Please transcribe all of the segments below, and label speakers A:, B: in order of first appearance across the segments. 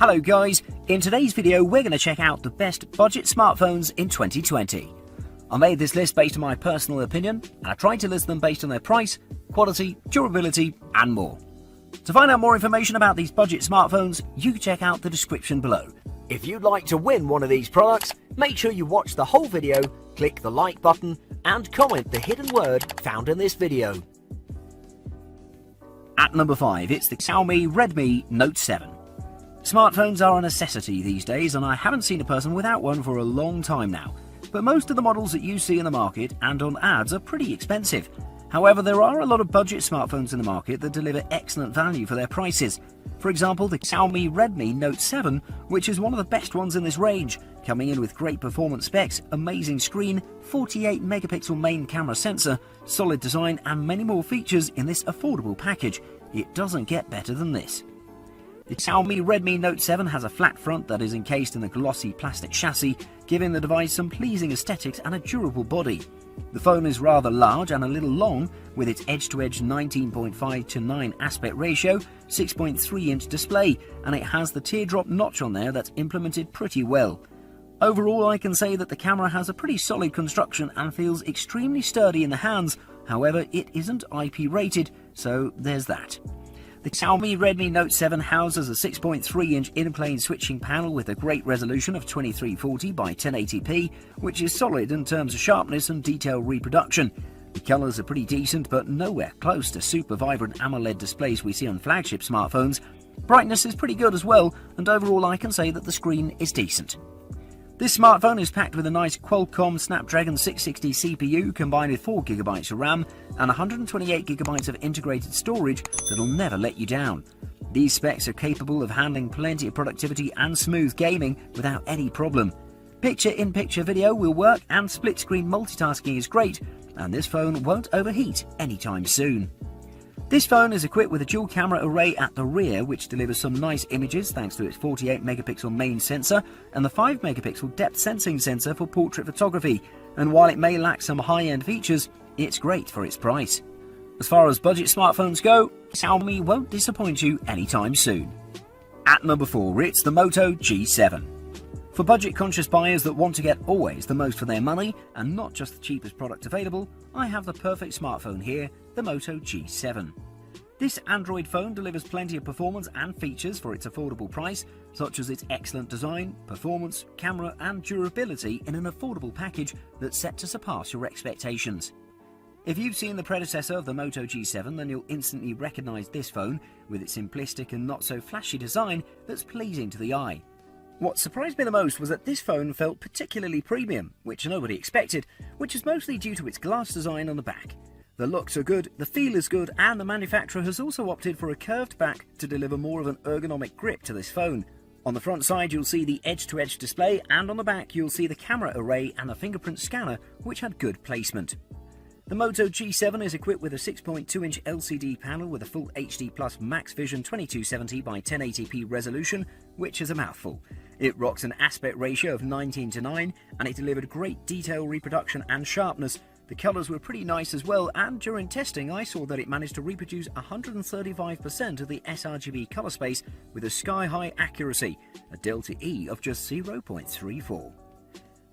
A: Hello guys, in today's video we're going to check out the best budget smartphones in 2020. I made this list based on my personal opinion and I tried to list them based on their price, quality, durability and more. To find out more information about these budget smartphones, you can check out the description below. If you'd like to win one of these products, make sure you watch the whole video, click the like button and comment the hidden word found in this video. At number 5, it's the Xiaomi Redmi Note 7. Smartphones are a necessity these days and I haven't seen a person without one for a long time now, but most of the models that you see in the market and on ads are pretty expensive. However, there are a lot of budget smartphones in the market that deliver excellent value for their prices. For example, the Xiaomi Redmi Note 7, which is one of the best ones in this range, coming in with great performance specs, amazing screen, 48 megapixel main camera sensor, solid design and many more features in this affordable package. It doesn't get better than this. The Xiaomi Redmi Note 7 has a flat front that is encased in a glossy plastic chassis, giving the device some pleasing aesthetics and a durable body. The phone is rather large and a little long, with its edge-to-edge 19.5:9 aspect ratio, 6.3-inch display, and it has the teardrop notch on there that's implemented pretty well. Overall, I can say that the camera has a pretty solid construction and feels extremely sturdy in the hands. However, it isn't IP rated, so there's that. The Xiaomi Redmi Note 7 houses a 6.3-inch in-plane switching panel with a great resolution of 2340 by 1080p, which is solid in terms of sharpness and detail reproduction. The colours are pretty decent, but nowhere close to super vibrant AMOLED displays we see on flagship smartphones. Brightness is pretty good as well, and overall I can say that the screen is decent. This smartphone is packed with a nice Qualcomm Snapdragon 660 CPU combined with 4GB of RAM and 128GB of integrated storage that'll never let you down. These specs are capable of handling plenty of productivity and smooth gaming without any problem. Picture-in-picture video will work and split-screen multitasking is great, and this phone won't overheat anytime soon. This phone is equipped with a dual camera array at the rear which delivers some nice images thanks to its 48 megapixel main sensor and the 5 megapixel depth sensing sensor for portrait photography, and while it may lack some high-end features, it's great for its price. As far as budget smartphones go, Xiaomi won't disappoint you anytime soon. At number 4, it's the Moto G7. For budget-conscious buyers that want to get always the most for their money and not just the cheapest product available, I have the perfect smartphone here, the Moto G7. This Android phone delivers plenty of performance and features for its affordable price, such as its excellent design, performance, camera and durability in an affordable package that's set to surpass your expectations. If you've seen the predecessor of the Moto G7, then you'll instantly recognise this phone with its simplistic and not so flashy design that's pleasing to the eye. What surprised me the most was that this phone felt particularly premium, which nobody expected, which is mostly due to its glass design on the back. The looks are good, the feel is good, and the manufacturer has also opted for a curved back to deliver more of an ergonomic grip to this phone. On the front side you'll see the edge-to-edge display, and on the back you'll see the camera array and the fingerprint scanner, which had good placement. The Moto G7 is equipped with a 6.2-inch LCD panel with a full HD Plus Max Vision 2270 by 1080p resolution, which is a mouthful. It rocks an aspect ratio of 19:9 and it delivered great detail reproduction and sharpness. The colours were pretty nice as well, and during testing I saw that it managed to reproduce 135% of the sRGB colour space with a sky-high accuracy, a delta E of just 0.34.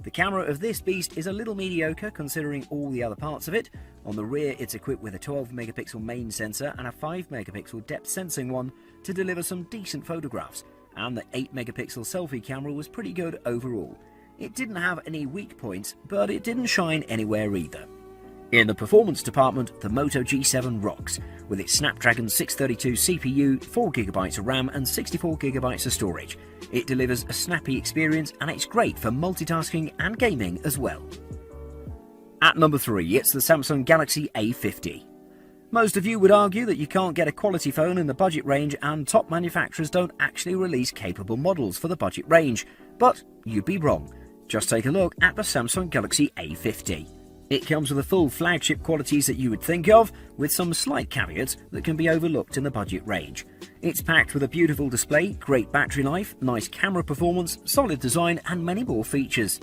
A: The camera of this beast is a little mediocre considering all the other parts of it. On the rear it's equipped with a 12 megapixel main sensor and a 5 megapixel depth sensing one to deliver some decent photographs, and the 8 megapixel selfie camera was pretty good overall. It didn't have any weak points, but it didn't shine anywhere either. In the performance department, the Moto G7 rocks, with its Snapdragon 632 CPU, 4GB of RAM and 64GB of storage. It delivers a snappy experience and it's great for multitasking and gaming as well. At number 3, it's the Samsung Galaxy A50. Most of you would argue that you can't get a quality phone in the budget range and top manufacturers don't actually release capable models for the budget range, but you'd be wrong. Just take a look at the Samsung Galaxy A50. It comes with the full flagship qualities that you would think of, with some slight caveats that can be overlooked in the budget range. It's packed with a beautiful display, great battery life, nice camera performance, solid design and many more features.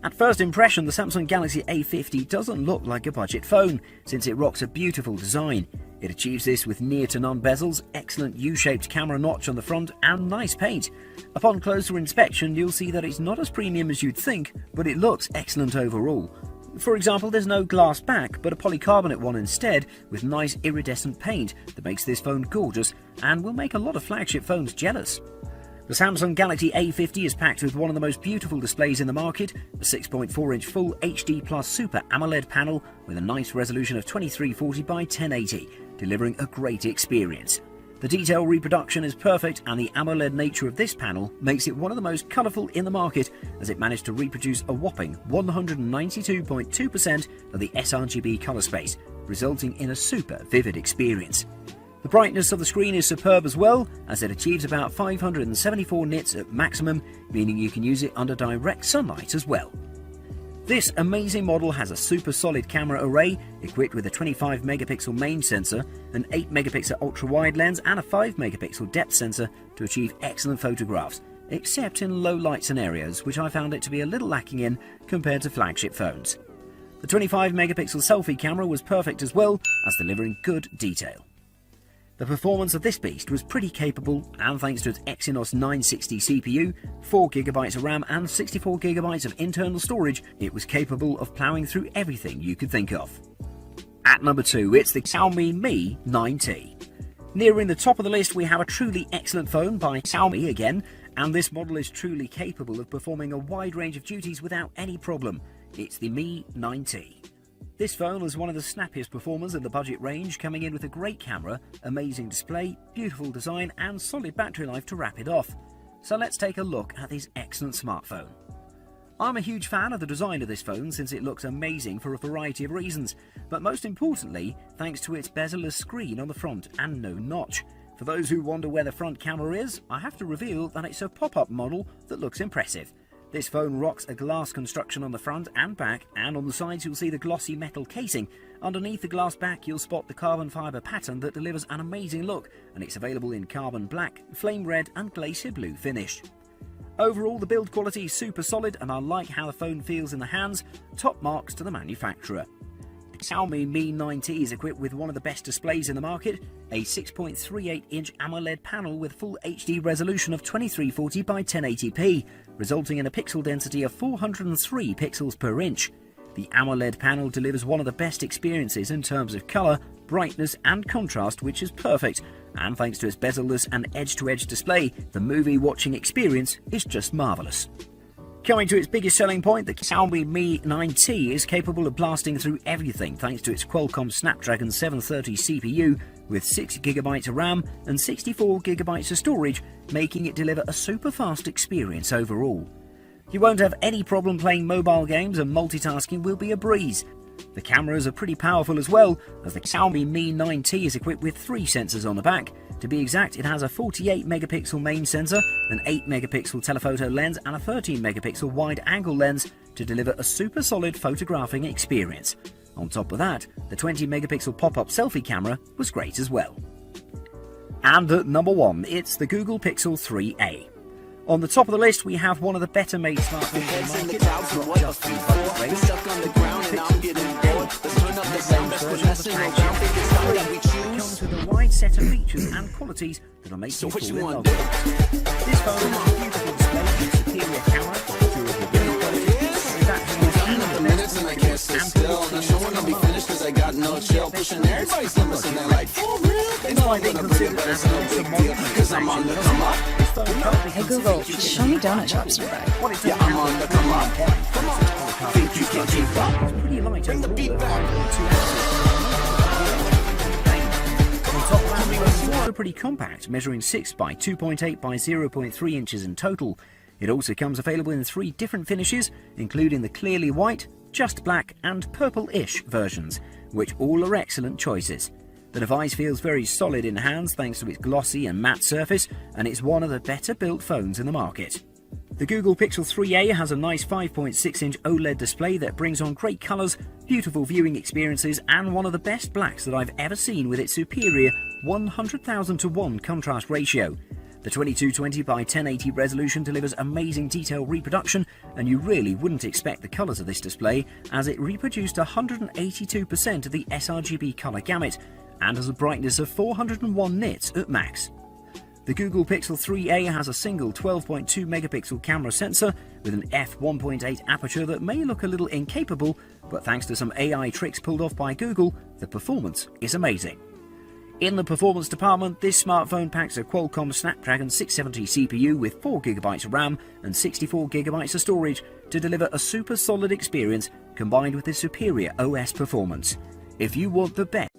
A: At first impression, the Samsung Galaxy A50 doesn't look like a budget phone, since it rocks a beautiful design. It achieves this with near to none bezels, excellent U-shaped camera notch on the front, and nice paint. Upon closer inspection, you'll see that it's not as premium as you'd think, but it looks excellent overall. For example, there's no glass back, but a polycarbonate one instead, with nice iridescent paint that makes this phone gorgeous and will make a lot of flagship phones jealous. The Samsung Galaxy A50 is packed with one of the most beautiful displays in the market, a 6.4-inch Full HD Plus Super AMOLED panel with a nice resolution of 2340 by 1080, delivering a great experience. The detail reproduction is perfect, and the AMOLED nature of this panel makes it one of the most colourful in the market, as it managed to reproduce a whopping 192.2% of the sRGB colour space, resulting in a super vivid experience. The brightness of the screen is superb as well, as it achieves about 574 nits at maximum, meaning you can use it under direct sunlight as well. This amazing model has a super solid camera array equipped with a 25 megapixel main sensor, an 8 megapixel ultra-wide lens and a 5 megapixel depth sensor to achieve excellent photographs, except in low light scenarios, which I found it to be a little lacking in compared to flagship phones. The 25 megapixel selfie camera was perfect as well, as delivering good detail. The performance of this beast was pretty capable, and thanks to its Exynos 960 CPU, 4GB of RAM and 64GB of internal storage, it was capable of ploughing through everything you could think of. At number 2, it's the Xiaomi Mi 9T. Nearing the top of the list, we have a truly excellent phone by Xiaomi again, and this model is truly capable of performing a wide range of duties without any problem. It's the Mi 9T. This phone is one of the snappiest performers in the budget range, coming in with a great camera, amazing display, beautiful design and solid battery life to wrap it off. So let's take a look at this excellent smartphone. I'm a huge fan of the design of this phone since it looks amazing for a variety of reasons, but most importantly thanks to its bezel-less screen on the front and no notch. For those who wonder where the front camera is, I have to reveal that it's a pop-up model that looks impressive. This phone rocks a glass construction on the front and back, and on the sides you'll see the glossy metal casing. Underneath the glass back you'll spot the carbon fibre pattern that delivers an amazing look, and it's available in carbon black, flame red and glacier blue finish. Overall, the build quality is super solid, and I like how the phone feels in the hands. Top marks to the manufacturer. The Xiaomi Mi 9T is equipped with one of the best displays in the market, a 6.38-inch AMOLED panel with full HD resolution of 2340 by 1080p, resulting in a pixel density of 403 pixels per inch. The AMOLED panel delivers one of the best experiences in terms of colour, brightness and contrast, which is perfect, and thanks to its bezel-less and edge-to-edge display, the movie watching experience is just marvellous. Coming to its biggest selling point, the Xiaomi Mi 9T is capable of blasting through everything thanks to its Qualcomm Snapdragon 730 CPU with 6GB of RAM and 64GB of storage, making it deliver a super fast experience overall. You won't have any problem playing mobile games, and multitasking will be a breeze. The cameras are pretty powerful as well, as the Xiaomi Mi 9T is equipped with 3 sensors on the back. To be exact, it has a 48 megapixel main sensor, an 8 megapixel telephoto lens and a 13 megapixel wide angle lens to deliver a super solid photographing experience. On top of that, the 20 megapixel pop-up selfie camera was great as well. And at number 1, it's the Google Pixel 3a. On the top of the list, we have one of the better made smartphones in the market, not just the budget range. It comes with a wide set of features and qualities that'll make you fall in love with it. This phone has a beautiful display with superior camera, durable build quality,
B: Hey Google, show me donut shops nearby.
A: Yeah, I'm on the come on. Think you can keep up? It's pretty light overall. Also pretty compact, measuring 6 by 2.8 by 0.3 inches in total. It also comes available in 3 different finishes, including the clearly white, just black and purple-ish versions, which all are excellent choices. The device feels very solid in hands thanks to its glossy and matte surface, and it's one of the better built phones in the market. The Google Pixel 3a has a nice 5.6-inch OLED display that brings on great colours, beautiful viewing experiences and one of the best blacks that I've ever seen with its superior 100,000:1 contrast ratio. The 2220 by 1080 resolution delivers amazing detail reproduction, and you really wouldn't expect the colours of this display, as it reproduced 182% of the sRGB colour gamut, and has a brightness of 401 nits at max. The Google Pixel 3a has a single 12.2 megapixel camera sensor with an f1.8 aperture that may look a little incapable, but thanks to some AI tricks pulled off by Google, the performance is amazing. In the performance department, this smartphone packs a Qualcomm Snapdragon 670 CPU with 4GB of RAM and 64GB of storage to deliver a super solid experience combined with a superior OS performance. If you want the best.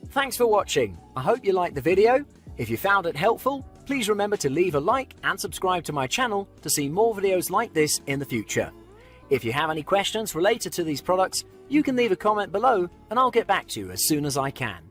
C: Thanks for watching. I hope you liked the video. If you found it helpful, please remember to leave a like and subscribe to my channel to see more videos like this in the future. If you have any questions related to these products, you can leave a comment below and I'll get back to you as soon as I can.